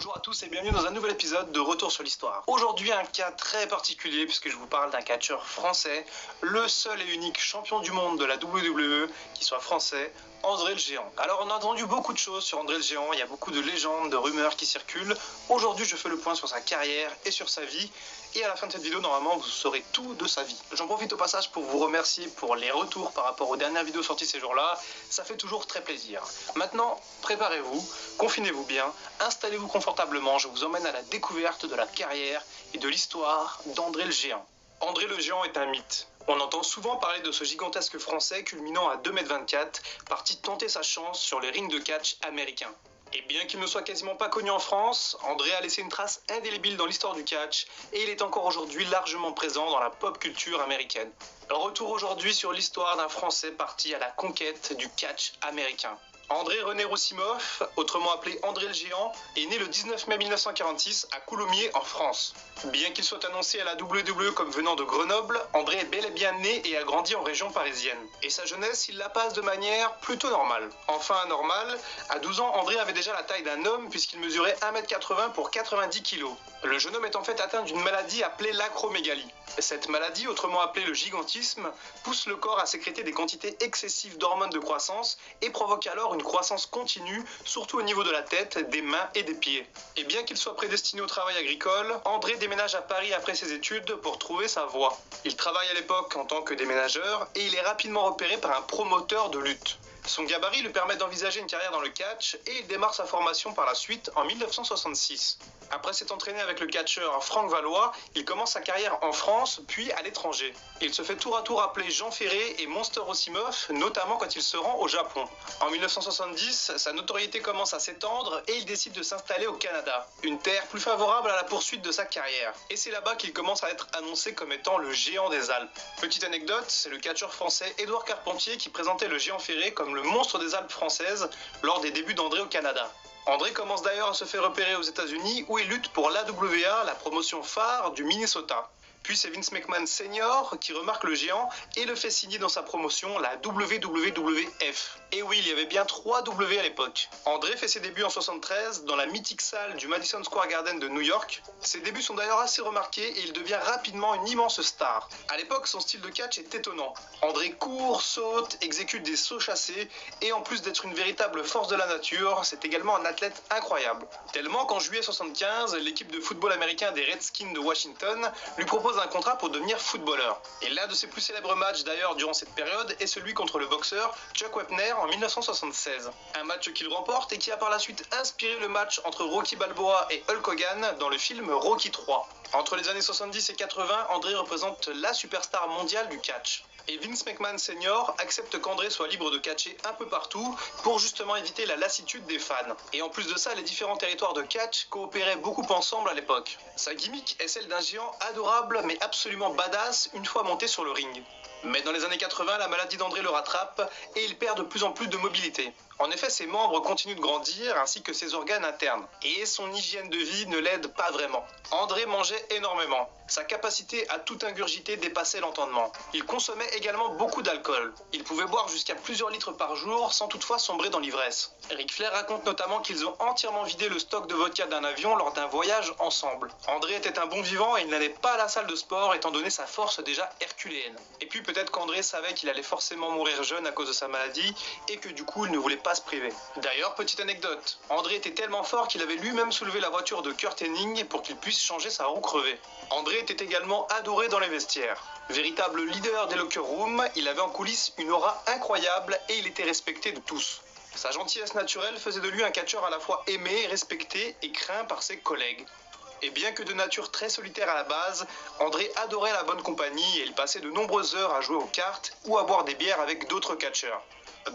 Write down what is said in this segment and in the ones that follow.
Bonjour à tous et bienvenue dans un nouvel épisode de Retour sur l'Histoire. Aujourd'hui un cas très particulier puisque je vous parle d'un catcheur français, le seul et unique champion du monde de la WWE qui soit français, André le Géant. Alors on a entendu beaucoup de choses sur André le Géant, il y a beaucoup de légendes, de rumeurs qui circulent. Aujourd'hui je fais le point sur sa carrière et sur sa vie. Et à la fin de cette vidéo, normalement, vous saurez tout de sa vie. J'en profite au passage pour vous remercier pour les retours par rapport aux dernières vidéos sorties ces jours-là. Ça fait toujours très plaisir. Maintenant, préparez-vous, confinez-vous bien, installez-vous confortablement. Je vous emmène à la découverte de la carrière et de l'histoire d'André le Géant. André le Géant est un mythe. On entend souvent parler de ce gigantesque français culminant à 2,24 m, parti tenter sa chance sur les rings de catch américains. Et bien qu'il ne soit quasiment pas connu en France, André a laissé une trace indélébile dans l'histoire du catch et il est encore aujourd'hui largement présent dans la pop culture américaine. Retour aujourd'hui sur l'histoire d'un Français parti à la conquête du catch américain. André René Roussimoff, autrement appelé André le Géant, est né le 19 mai 1946 à Coulommiers en France. Bien qu'il soit annoncé à la WWE comme venant de Grenoble, André est bel et bien né et a grandi en région parisienne. Et sa jeunesse, il la passe de manière plutôt normale. Enfin normale, à 12 ans, André avait déjà la taille d'un homme puisqu'il mesurait 1,80 m pour 90 kg. Le jeune homme est en fait atteint d'une maladie appelée l'acromégalie. Cette maladie, autrement appelée le gigantisme, pousse le corps à sécréter des quantités excessives d'hormones de croissance et provoque alors une croissance continue, surtout au niveau de la tête, des mains et des pieds. Et bien qu'il soit prédestiné au travail agricole, André déménage à Paris après ses études pour trouver sa voie. Il travaille à l'époque en tant que déménageur et il est rapidement repéré par un promoteur de lutte. Son gabarit lui permet d'envisager une carrière dans le catch et il démarre sa formation par la suite en 1966. Après s'être entraîné avec le catcheur Franck Valois, il commence sa carrière en France puis à l'étranger. Il se fait tour à tour appeler Jean Ferré et Monster Roussimoff, notamment quand il se rend au Japon. En 1970, sa notoriété commence à s'étendre et il décide de s'installer au Canada, une terre plus favorable à la poursuite de sa carrière. Et c'est là-bas qu'il commence à être annoncé comme étant le géant des Alpes. Petite anecdote, c'est le catcheur français Édouard Carpentier qui présentait le géant Ferré comme le monstre des Alpes françaises lors des débuts d'André au Canada. André commence d'ailleurs à se faire repérer aux États-Unis où il lutte pour l'AWA, la promotion phare du Minnesota. Puis c'est Vince McMahon Senior qui remarque le géant et le fait signer dans sa promotion la WWF. Et oui, il y avait bien 3 W à l'époque. André fait ses débuts en 73 dans la mythique salle du Madison Square Garden de New York. Ses débuts sont d'ailleurs assez remarqués et il devient rapidement une immense star. À l'époque, son style de catch est étonnant. André court, saute, exécute des sauts chassés et en plus d'être une véritable force de la nature, c'est également un athlète incroyable. Tellement qu'en juillet 75, l'équipe de football américain des Redskins de Washington lui propose un contrat pour devenir footballeur. Et l'un de ses plus célèbres matchs d'ailleurs durant cette période est celui contre le boxeur Chuck Wepner en 1976. Un match qu'il remporte et qui a par la suite inspiré le match entre Rocky Balboa et Hulk Hogan dans le film Rocky 3. Entre les années 70 et 80, André représente la superstar mondiale du catch. Et Vince McMahon Senior accepte qu'André soit libre de catcher un peu partout pour justement éviter la lassitude des fans. Et en plus de ça, les différents territoires de catch coopéraient beaucoup ensemble à l'époque. Sa gimmick est celle d'un géant adorable mais absolument badass une fois monté sur le ring. Mais dans les années 80, la maladie d'André le rattrape et il perd de plus en plus de mobilité. En effet, ses membres continuent de grandir ainsi que ses organes internes. Et son hygiène de vie ne l'aide pas vraiment. André mangeait énormément. Sa capacité à tout ingurgiter dépassait l'entendement. Il consommait également beaucoup d'alcool. Il pouvait boire jusqu'à plusieurs litres par jour sans toutefois sombrer dans l'ivresse. Ric Flair raconte notamment qu'ils ont entièrement vidé le stock de vodka d'un avion lors d'un voyage ensemble. André était un bon vivant et il n'allait pas à la salle de sport étant donné sa force déjà herculéenne. Et puis peut-être qu'André savait qu'il allait forcément mourir jeune à cause de sa maladie et que du coup il ne voulait pas se priver. D'ailleurs, petite anecdote, André était tellement fort qu'il avait lui-même soulevé la voiture de Kurt Hennig pour qu'il puisse changer sa roue crevée. André était également adoré dans les vestiaires. Véritable leader des locker rooms, il avait en coulisses une aura incroyable et il était respecté de tous. Sa gentillesse naturelle faisait de lui un catcheur à la fois aimé, respecté et craint par ses collègues. Et bien que de nature très solitaire à la base, André adorait la bonne compagnie et il passait de nombreuses heures à jouer aux cartes ou à boire des bières avec d'autres catcheurs.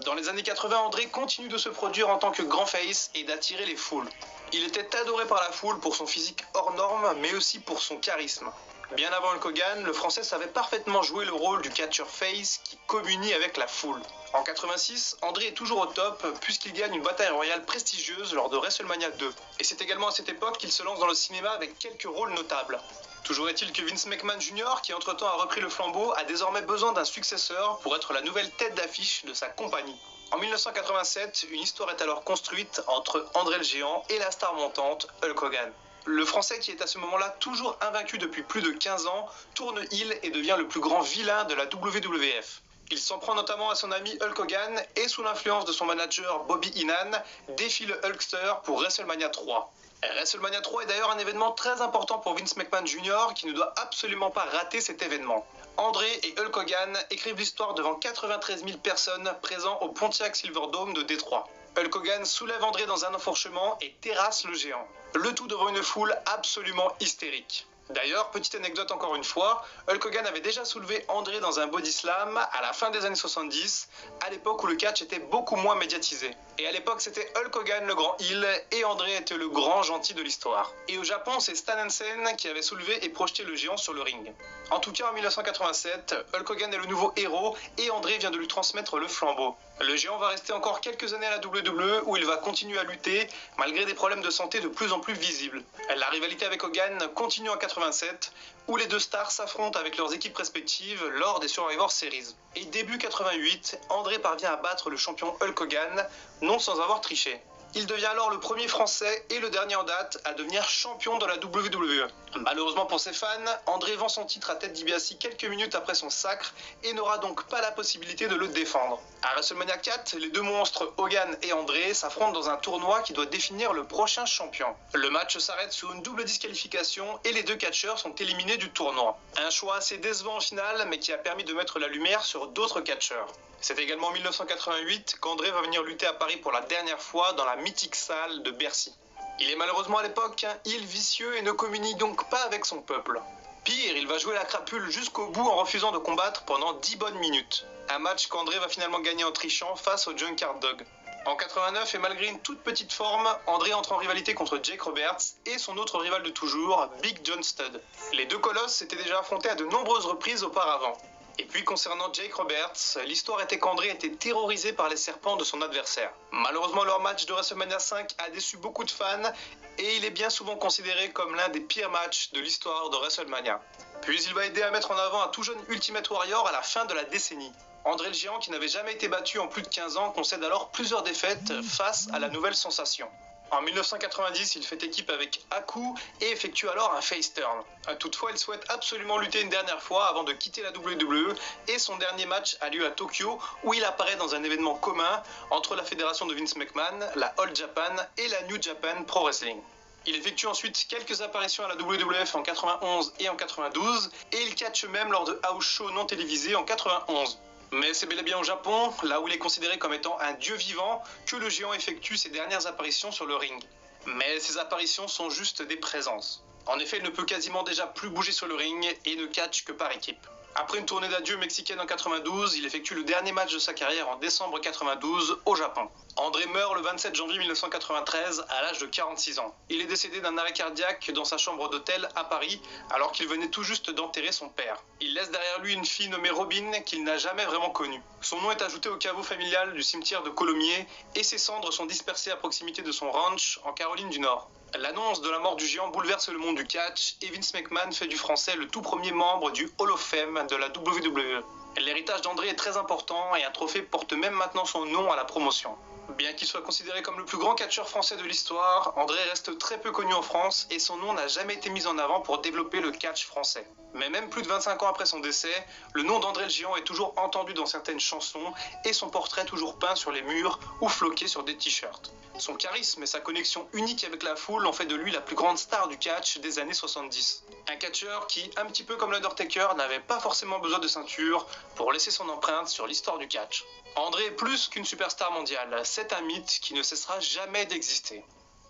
Dans les années 80, André continue de se produire en tant que grand face et d'attirer les foules. Il était adoré par la foule pour son physique hors norme, mais aussi pour son charisme. Bien avant Hulk Hogan, le français savait parfaitement jouer le rôle du catcher face qui communie avec la foule. En 86, André est toujours au top puisqu'il gagne une bataille royale prestigieuse lors de WrestleMania 2. Et c'est également à cette époque qu'il se lance dans le cinéma avec quelques rôles notables. Toujours est-il que Vince McMahon Jr., qui entre-temps a repris le flambeau, a désormais besoin d'un successeur pour être la nouvelle tête d'affiche de sa compagnie. En 1987, une histoire est alors construite entre André le Géant et la star montante Hulk Hogan. Le Français, qui est à ce moment-là toujours invaincu depuis plus de 15 ans, tourne heel et devient le plus grand vilain de la WWF. Il s'en prend notamment à son ami Hulk Hogan et, sous l'influence de son manager Bobby Heenan, défie le Hulkster pour WrestleMania 3. WrestleMania 3 est d'ailleurs un événement très important pour Vince McMahon Jr. qui ne doit absolument pas rater cet événement. André et Hulk Hogan écrivent l'histoire devant 93 000 personnes présentes au Pontiac Silverdome de Détroit. Hulk Hogan soulève André dans un enfourchement et terrasse le géant. Le tout devant une foule absolument hystérique. D'ailleurs, petite anecdote encore une fois, Hulk Hogan avait déjà soulevé André dans un body slam à la fin des années 70, à l'époque où le catch était beaucoup moins médiatisé. Et à l'époque, c'était Hulk Hogan le grand heel et André était le grand gentil de l'histoire. Et au Japon, c'est Stan Hansen qui avait soulevé et projeté le géant sur le ring. En tout cas, en 1987, Hulk Hogan est le nouveau héros et André vient de lui transmettre le flambeau. Le géant va rester encore quelques années à la WWE où il va continuer à lutter malgré des problèmes de santé de plus en plus visibles. La rivalité avec Hogan continue en 87 où les deux stars s'affrontent avec leurs équipes respectives lors des Survivor Series. Et début 88, André parvient à battre le champion Hulk Hogan, non sans avoir triché. Il devient alors le premier Français et le dernier en date à devenir champion de la WWE. Malheureusement pour ses fans, André vend son titre à Ted DiBiase quelques minutes après son sacre et n'aura donc pas la possibilité de le défendre. À WrestleMania 4, les deux monstres Hogan et André s'affrontent dans un tournoi qui doit définir le prochain champion. Le match s'arrête sur une double disqualification et les deux catcheurs sont éliminés du tournoi. Un choix assez décevant au final, mais qui a permis de mettre la lumière sur d'autres catcheurs. C'est également en 1988 qu'André va venir lutter à Paris pour la dernière fois dans la mythique salle de Bercy. Il est malheureusement à l'époque un heel vicieux et ne communie donc pas avec son peuple. Pire, il va jouer la crapule jusqu'au bout en refusant de combattre pendant 10 bonnes minutes. Un match qu'André va finalement gagner en trichant face au Junkyard Dog. En 89, et malgré une toute petite forme, André entre en rivalité contre Jake Roberts et son autre rival de toujours, Big John Studd. Les deux colosses s'étaient déjà affrontés à de nombreuses reprises auparavant. Et puis concernant Jake Roberts, l'histoire était qu'André était terrorisé par les serpents de son adversaire. Malheureusement, leur match de WrestleMania 5 a déçu beaucoup de fans et il est bien souvent considéré comme l'un des pires matchs de l'histoire de WrestleMania. Puis il va aider à mettre en avant un tout jeune Ultimate Warrior à la fin de la décennie. André le Géant, qui n'avait jamais été battu en plus de 15 ans, concède alors plusieurs défaites face à la nouvelle sensation. En 1990, il fait équipe avec Haku et effectue alors un face turn. Toutefois, il souhaite absolument lutter une dernière fois avant de quitter la WWE et son dernier match a lieu à Tokyo où il apparaît dans un événement commun entre la fédération de Vince McMahon, la All Japan et la New Japan Pro Wrestling. Il effectue ensuite quelques apparitions à la WWF en 91 et en 92 et il catche même lors de house shows non télévisés en 91. Mais c'est bel et bien au Japon, là où il est considéré comme étant un dieu vivant, que le géant effectue ses dernières apparitions sur le ring. Mais ces apparitions sont juste des présences. En effet, il ne peut quasiment déjà plus bouger sur le ring et ne catch que par équipe. Après une tournée d'adieu mexicaine en 92, il effectue le dernier match de sa carrière en décembre 92 au Japon. André meurt le 27 janvier 1993 à l'âge de 46 ans. Il est décédé d'un arrêt cardiaque dans sa chambre d'hôtel à Paris alors qu'il venait tout juste d'enterrer son père. Il laisse derrière lui une fille nommée Robin qu'il n'a jamais vraiment connue. Son nom est ajouté au caveau familial du cimetière de Colomiers et ses cendres sont dispersées à proximité de son ranch en Caroline du Nord. L'annonce de la mort du géant bouleverse le monde du catch et Vince McMahon fait du français le tout premier membre du Hall of Fame de la WWE. L'héritage d'André est très important et un trophée porte même maintenant son nom à la promotion. Bien qu'il soit considéré comme le plus grand catcheur français de l'histoire, André reste très peu connu en France et son nom n'a jamais été mis en avant pour développer le catch français. Mais même plus de 25 ans après son décès, le nom d'André le Géant est toujours entendu dans certaines chansons et son portrait toujours peint sur les murs ou floqué sur des t-shirts. Son charisme et sa connexion unique avec la foule ont fait de lui la plus grande star du catch des années 70. Un catcheur qui, un petit peu comme l'Undertaker, n'avait pas forcément besoin de ceinture pour laisser son empreinte sur l'histoire du catch. André est plus qu'une superstar mondiale, c'est un mythe qui ne cessera jamais d'exister.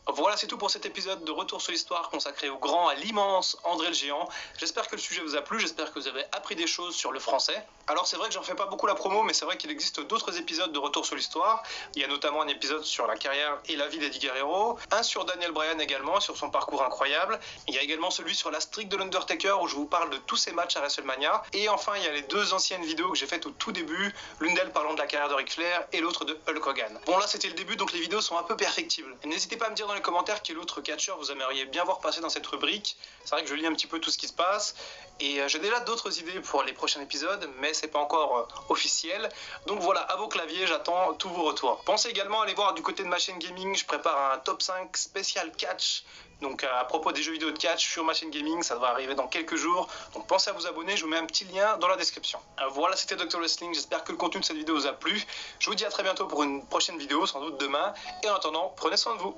Voilà, c'est tout pour cet épisode de Retour sur l'Histoire consacré au grand, à l'immense André le Géant. J'espère que le sujet vous a plu, j'espère que vous avez appris des choses sur le français. Alors c'est vrai que j'en fais pas beaucoup la promo, mais c'est vrai qu'il existe d'autres épisodes de Retour sur l'Histoire. Il y a notamment un épisode sur la carrière et la vie d'Eddie Guerrero, un sur Daniel Bryan également, sur son parcours incroyable. Il y a également celui sur la streak de l'Undertaker où je vous parle de tous ses matchs à WrestleMania. Et enfin, il y a les deux anciennes vidéos que j'ai faites au tout début, l'une d'elles parlant de la carrière de Ric Flair et l'autre de Hulk Hogan. Bon là c'était le début, donc les vidéos sont un peu perfectibles. N'hésitez pas à me dire dans les les commentaires quel autre catcheur vous aimeriez bien voir passer dans cette rubrique. C'est vrai que je lis un petit peu tout ce qui se passe et j'ai déjà d'autres idées pour les prochains épisodes, mais c'est pas encore officiel. Donc voilà, à vos claviers, j'attends tous vos retours. Pensez également à aller voir du côté de ma chaîne gaming, je prépare un top 5 spécial catch. Donc à propos des jeux vidéo de catch sur ma chaîne gaming, ça devrait arriver dans quelques jours. Donc pensez à vous abonner, je vous mets un petit lien dans la description. Voilà, c'était Dr Wrestling, j'espère que le contenu de cette vidéo vous a plu. Je vous dis à très bientôt pour une prochaine vidéo, sans doute demain. Et en attendant, prenez soin de vous.